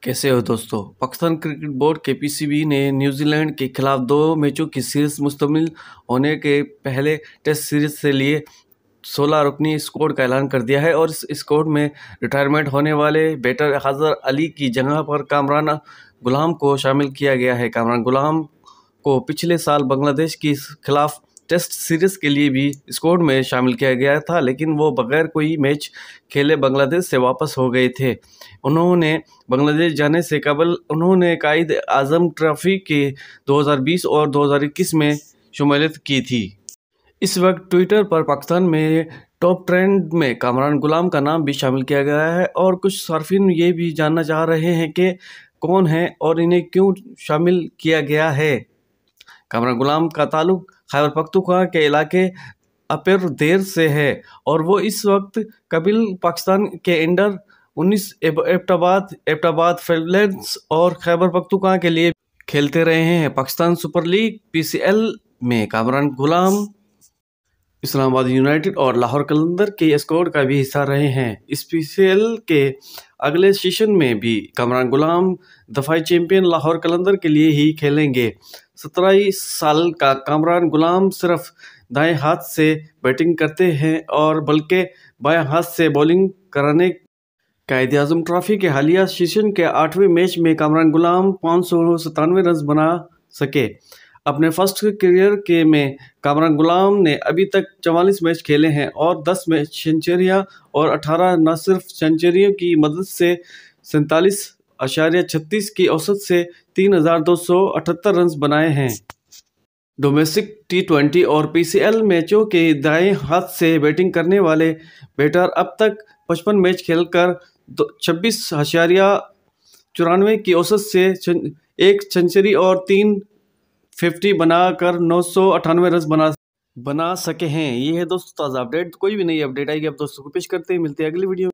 कैसे हो दोस्तों। पाकिस्तान क्रिकेट बोर्ड केपीसीबी ने न्यूजीलैंड के खिलाफ 2 मैचों की सीरीज मुश्तमिल होने के पहले टेस्ट सीरीज से लिए 16 रुकनी स्क्वाड का ऐलान कर दिया है और इस स्क्वाड में रिटायरमेंट होने वाले बैटर अजहर अली की जगह पर कामरान गुलाम को शामिल किया गया है। कामरान गुलाम को पिछले साल बांग्लादेश के खिलाफ टेस्ट सीरीज के लिए भी स्क्वाड में शामिल किया गया था, लेकिन वो बगैर कोई मैच खेले बांग्लादेश से वापस हो गए थे। उन्होंने बांग्लादेश जाने से कबल उन्होंने कायद आजम ट्रॉफी के 2020 और 2021 में शुमालियत की थी। इस वक्त ट्विटर पर पाकिस्तान में टॉप ट्रेंड में कामरान गुलाम का नाम भी शामिल किया गया है और कुछ सार्फिन ये भी जानना चाह रहे हैं कि कौन है और इन्हें क्यों शामिल किया गया है। कामरान गुलाम का ताल्लुक खैबर पख्तूनख्वा के इलाके अपर देर से है और वो इस वक्त कबिल पाकिस्तान के अंडर 19 एबटाबाद फेवलेंस और खैबर पख्तूनख्वा के लिए खेलते रहे हैं। पाकिस्तान सुपर लीग पीसीएल में कामरान गुलाम इस्लामाबाद यूनाइटेड और लाहौर कलंदर के स्क्वाड का भी हिस्सा रहे हैं। इस पीसीएल के अगले सीजन में भी कामरान गुलाम दफाई चैंपियन लाहौर कलंदर के लिए ही खेलेंगे। 17 साल का कामरान गुलाम सिर्फ दाएं हाथ से बैटिंग करते हैं और बल्कि बाएं हाथ से बॉलिंग कराने। कायद आजम ट्रॉफी के हालिया सीजन के 8वें मैच में कामरान गुलाम 597 रन बना सके। अपने फर्स्ट करियर के में कामरान गुलाम ने अभी तक 44 मैच खेले हैं और 10 मैच सेंचुरियां और 18 न सिर्फ सेंचुरियों की मदद से 47.36 की औसत से 3278 रन बनाए हैं। डोमेस्टिक T20 और पीसीएल मैचों के दाएं हाथ से बैटिंग करने वाले बैटर अब तक 55 मैच खेलकर 26.94 की औसत से 1 सेंचुरी और 350 बनाकर 998 रन बना सके हैं। ये है दोस्तों ताज़ा अपडेट। कोई भी नई अपडेट आएगी आप दोस्तों को पेश करते हैं। मिलते हैं अगली वीडियो।